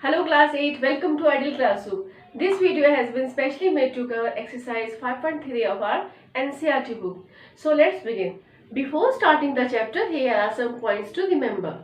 Hello class 8, welcome to Ideal Classroom. This video has been specially made to cover exercise 5.3 of our NCERT book. So let's begin. Before starting the chapter, here are some points to remember.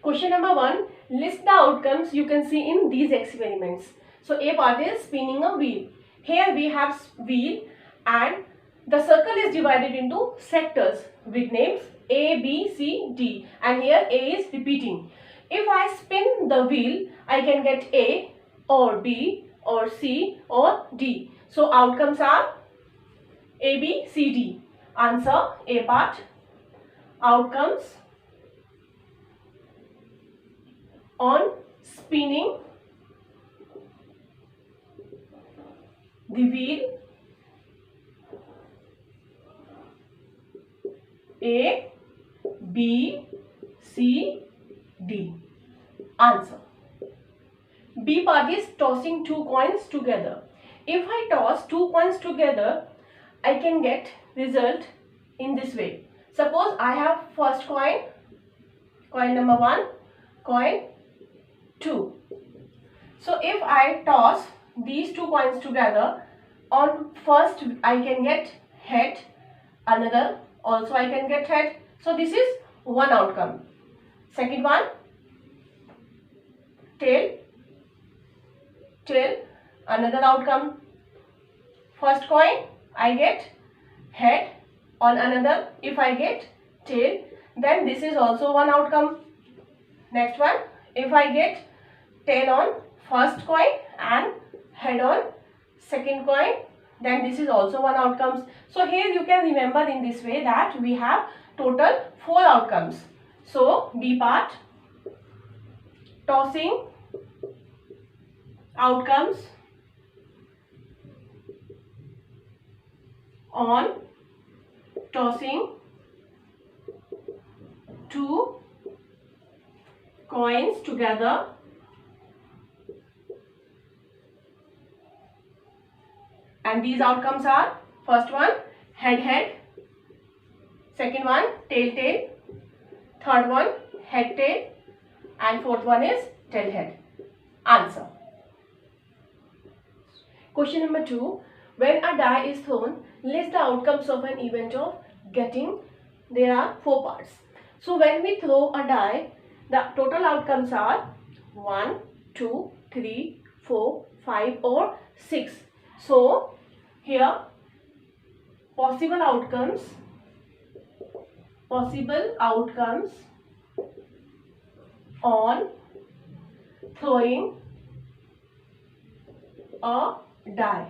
Question number 1. List the outcomes you can see in these experiments. So A part is spinning a wheel. Here we have wheel and the circle is divided into sectors with names A, B, C, D, and here A is repeating. If I spin the wheel, I can get A or B or C or D. So outcomes are A, B, C, D. Answer A part. Outcomes on spinning the wheel A, B, C, D. Answer. B part is tossing two coins together. If I toss two coins together, I can get result in this way. Suppose I have first coin, coin number 1, coin 2. So if I toss these two coins together, on first I can get head, another also I can get head. So this is one outcome. Second one, tail, another outcome. First coin I get head, on another if I get tail, then this is also one outcome. Next one, if I get tail on first coin and head on second coin, then this is also one outcomes. So here you can remember in this way that we have total 4 outcomes. So B part, tossing outcomes on tossing two coins together, and these outcomes are first one head, second one tail, third one head tail, and fourth one is tail head. Answer. Question number 2. When a die is thrown, list the outcomes of an event of getting. There are 4 parts. So when we throw a die, the total outcomes are 1, 2, 3, 4, 5 or 6. So here possible outcomes on throwing a die: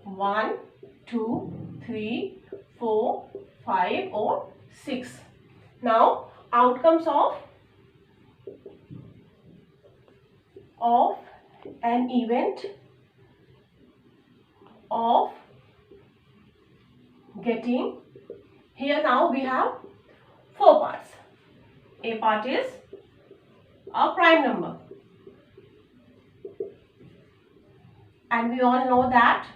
1, 2, 3, 4, 5 or 6. Now outcomes of an event of getting. Here now we have 4 parts. A part is a prime number, and we all know that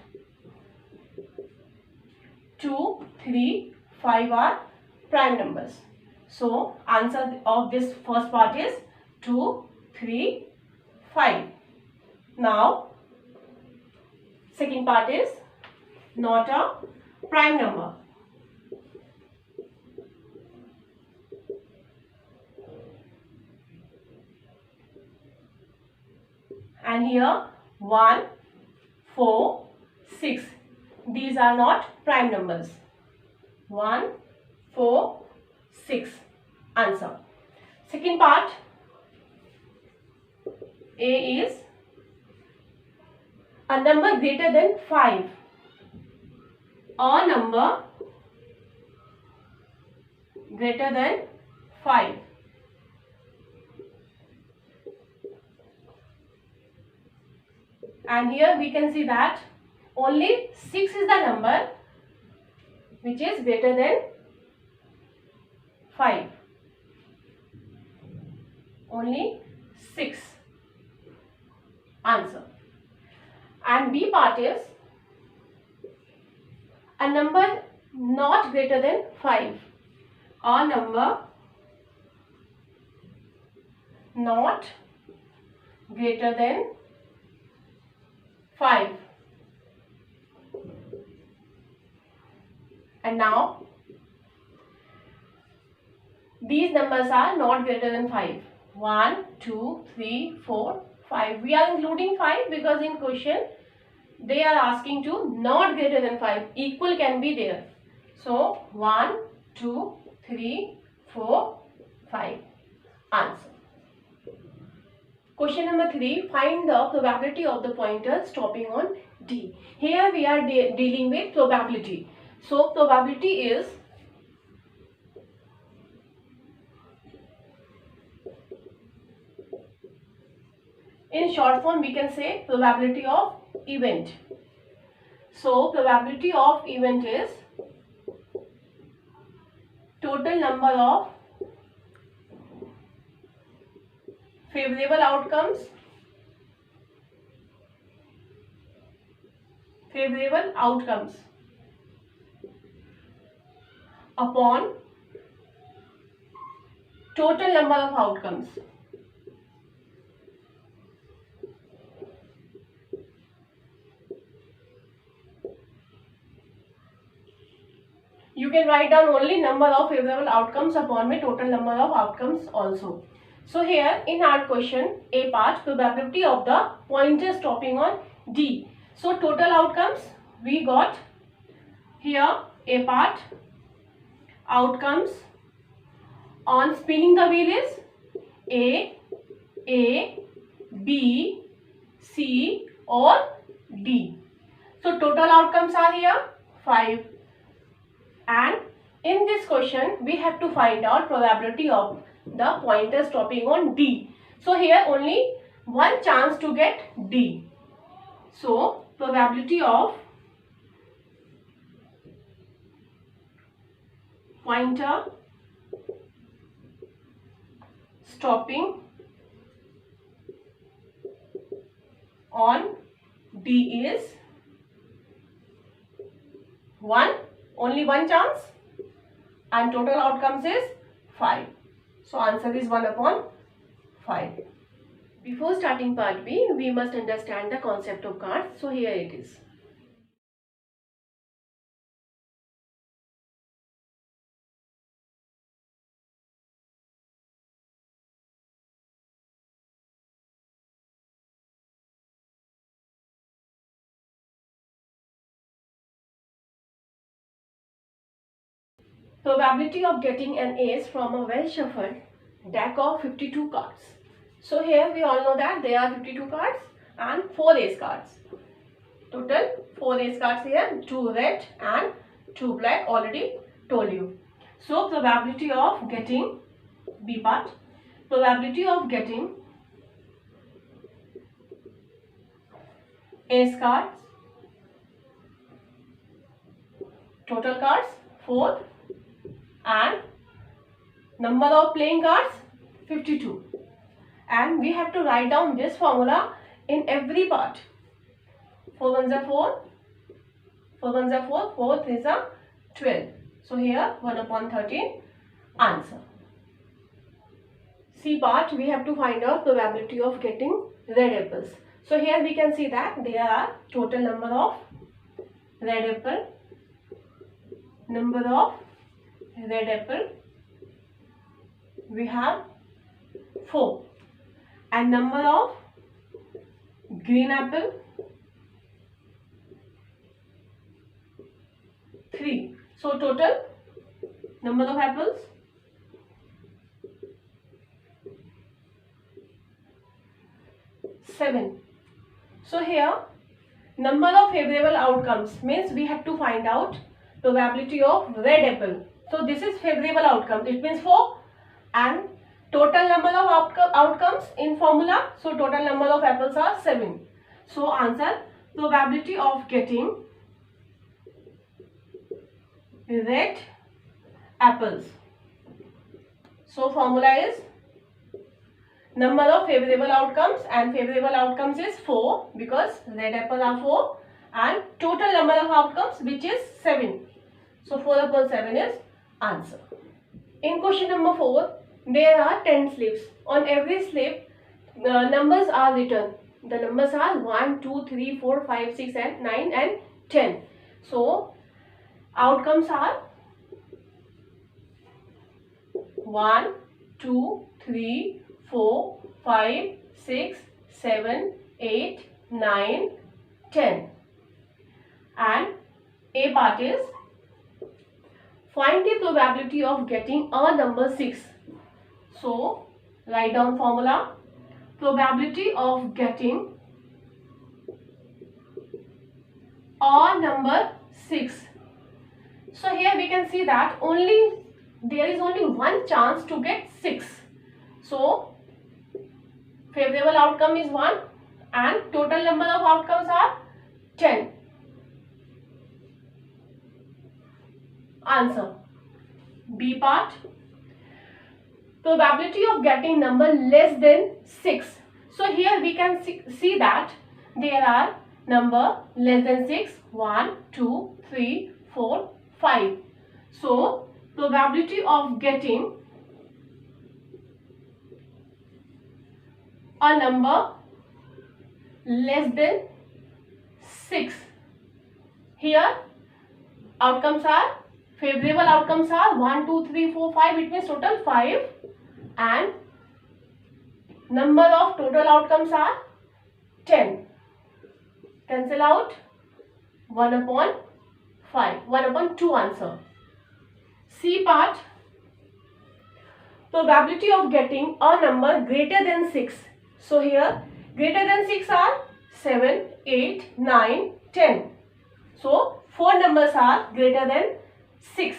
2, 3, 5 are prime numbers. So answer of this first part is 2, 3, 5. Now second part is not a prime number. And here 1, 4, 6. These are not prime numbers. 1, 4, 6. Answer. Second part, A is a number greater than 5. A number greater than 5. And here we can see that only 6 is the number which is greater than 5. Only 6. Answer. And B part is a number not greater than 5. A number not greater than 5. And now these numbers are not greater than 5. 1, 2, 3, 4, 5. We are including 5 because in question they are asking to not greater than 5. Equal can be there. So 1, 2, 3, 4, 5. Answer. Question number 3. Find the probability of the pointer stopping on D. Here we are dealing with probability. So probability is in short form we can say probability of event. So probability of event is total number of favorable outcomes upon total number of outcomes. You can write down only number of favorable outcomes upon में total number of outcomes also. So here in our question A part, probability of the pointer stopping on D. So total outcomes we got here. A part, outcomes on spinning the wheel is A, B, C or D. So total outcomes are here 5. And in this question we have to find out probability of the pointer stopping on D. So here only one chance to get D. So probability of pointer stopping on D is 1. Only one chance, and total outcomes is 5. So answer is 1 upon 5. Before starting part B, we must understand the concept of cards. So here it is. Probability of getting an ace from a well shuffled deck of 52 cards. So here we all know that there are 52 cards and 4 ace cards. Total 4 ace cards here, 2 red and 2 black, already told you. So probability of getting B part, probability of getting ace cards, total cards 4 and number of playing cards 52, and we have to write down this formula in every part. 4 ones are 4, 4 ones are 4, 4 threes are 12. So here 1 upon 13. Answer. C part, we have to find out probability of getting red apples. So here we can see that there are total number of red apple, number of red apple we have 4, and number of green apple 3. So total number of apples 7. So here number of favorable outcomes means we have to find out probability of red apple So this is favorable outcome. It means 4. And total number of outcomes in formula. So total number of apples are 7. So answer, probability of getting red apples. So formula is number of favorable outcomes, and favorable outcomes is 4 because red apples are 4, and total number of outcomes which is 7. So 4 upon 7 is answer. In question number 4, there are 10 slips. On every slip, the numbers are written. The numbers are 1, 2, 3, 4, 5, 6, and 9 and 10. So outcomes are 1, 2, 3, 4, 5, 6, 7, 8, 9, 10. And A part is find the probability of getting a number 6. So write down formula. Probability of getting a number 6. So here we can see that there is only one chance to get 6. So favorable outcome is 1 and total number of outcomes are 10. Answer. B part. Probability of getting number less than 6. So here we can see that there are number less than 6. 1, 2, 3, 4, 5. So probability of getting a number less than 6. Here outcomes are, favorable outcomes are 1, 2, 3, 4, 5. It means total 5. And number of total outcomes are 10. Cancel out 1 upon 5. 1 upon 2 answer. C part. Probability of getting a number greater than 6. So here greater than 6 are 7, 8, 9, 10. So 4 numbers are greater than 6.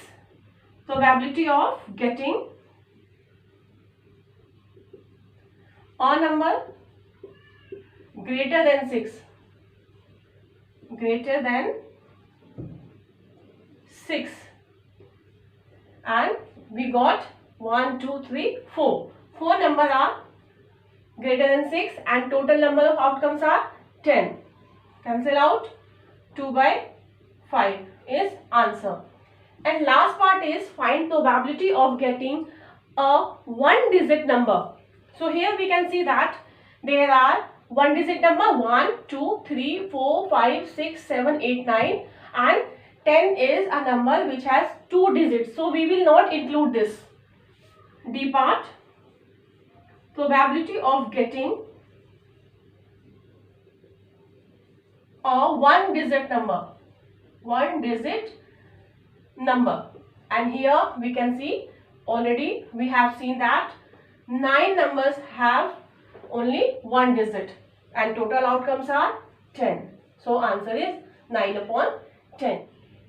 Probability of getting a number greater than 6. Greater than 6. And we got 1, 2, 3, 4. 4 numbers are greater than 6 and total number of outcomes are 10. Cancel out 2 by 5 is answer. And last part is find probability of getting a 1-digit number. So here we can see that there are 1-digit number 1, 2, 3, 4, 5, 6, 7, 8, 9 and 10 is a number which has 2 digits. So we will not include this. D part. Probability of getting a 1-digit number. 1-digit number. And here we can see already we have seen that 9 numbers have only 1 digit and total outcomes are 10. So answer is 9 upon 10.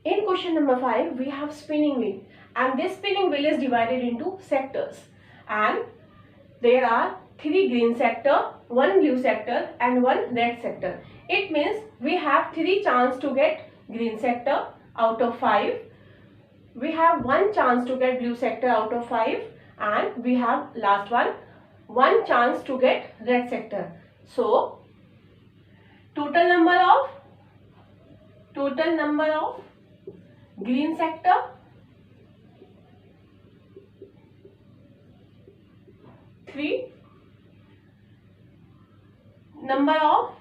In question number 5 we have spinning wheel, and this spinning wheel is divided into sectors, and there are 3 green sector, 1 blue sector and 1 red sector. It means we have 3 chance to get green sector out of 5. We have 1 chance to get blue sector out of 5, and we have last one chance to get red sector. So total number of green sector, three. Number of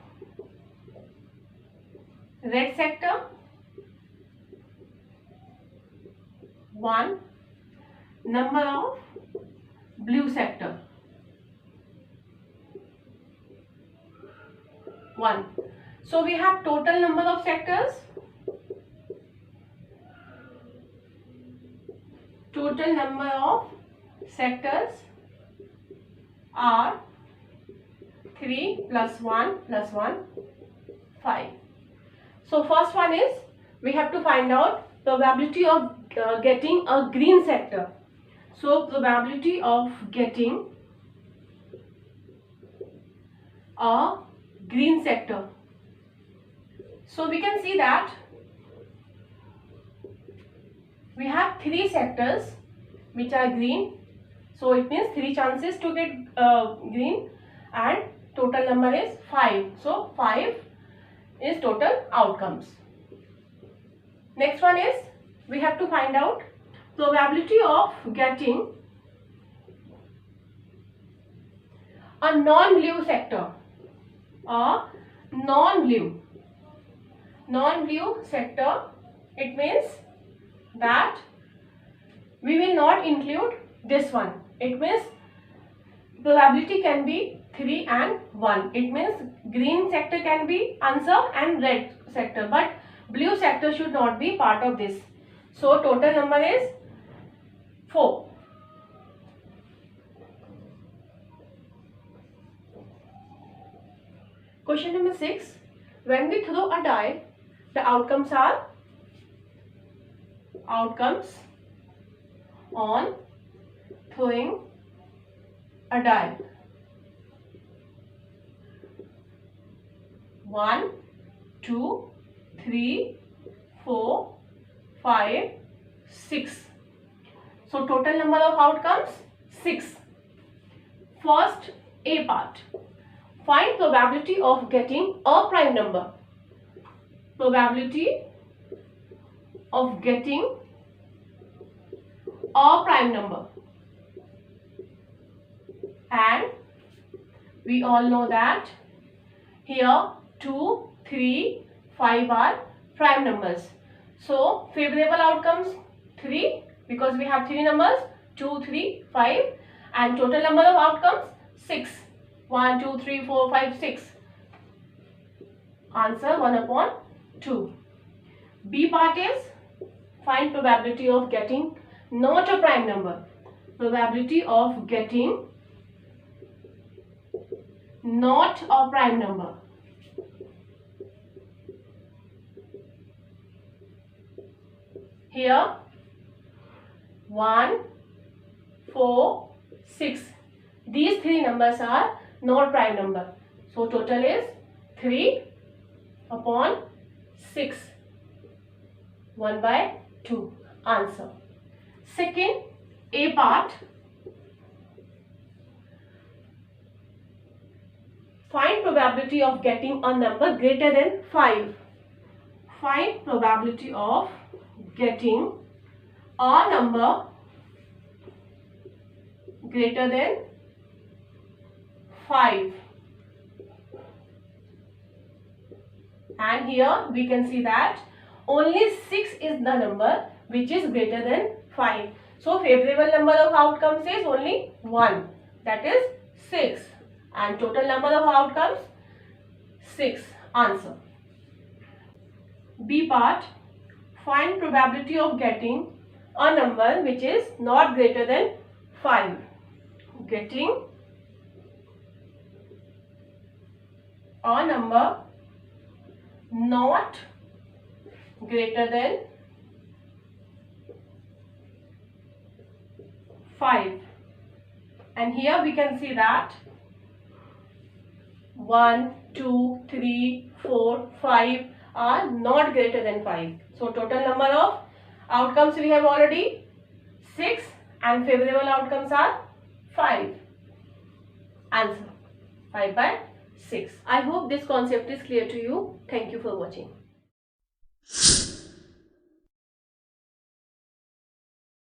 red sector, 1. Number of blue sector, 1. So we have total number of sectors. Total number of sectors are 3 plus 1 plus 1, 5. So first one is we have to find out probability of getting a green sector. So probability of getting a green sector. So we can see that we have 3 sectors which are green. So it means 3 chances to get green, and total number is 5. So 5 is total outcomes. Next one is we have to find out probability of getting a non-blue sector. A non-blue sector, it means that we will not include this one. It means probability can be 3 and 1. It means green sector can be answer and red sector, but blue sector should not be part of this. So total number is 4. Question number 6. When we throw a die, the outcomes are on throwing a die. 1, 2, 3, 4, 5, 6. So total number of outcomes 6. First, A part. Find probability of getting a prime number. Probability of getting a prime number. And we all know that here 2, 3, 5 are prime numbers. So favorable outcomes 3, because we have 3 numbers, 2, 3, 5, and total number of outcomes 6. 1, 2, 3, 4, 5, 6. Answer 1/2. B part is find probability of getting not a prime number. Probability of getting not a prime number. Here 1, 4, 6. These 3 numbers are not prime number. So total is 3/6. 1/2. Answer. Second, A part. Find probability of getting a number greater than 5. Find probability of getting a number greater than 5. And here we can see that only 6 is the number which is greater than 5. So favorable number of outcomes is only 1, that is 6, and total number of outcomes 6. Answer. B part. Find probability of getting a number which is not greater than 5. Getting a number not greater than 5. And here we can see that 1, 2, 3, 4, 5 are not greater than 5. So total number of outcomes we have already 6, and favorable outcomes are 5. Answer 5/6. I hope this concept is clear to you. Thank you for watching.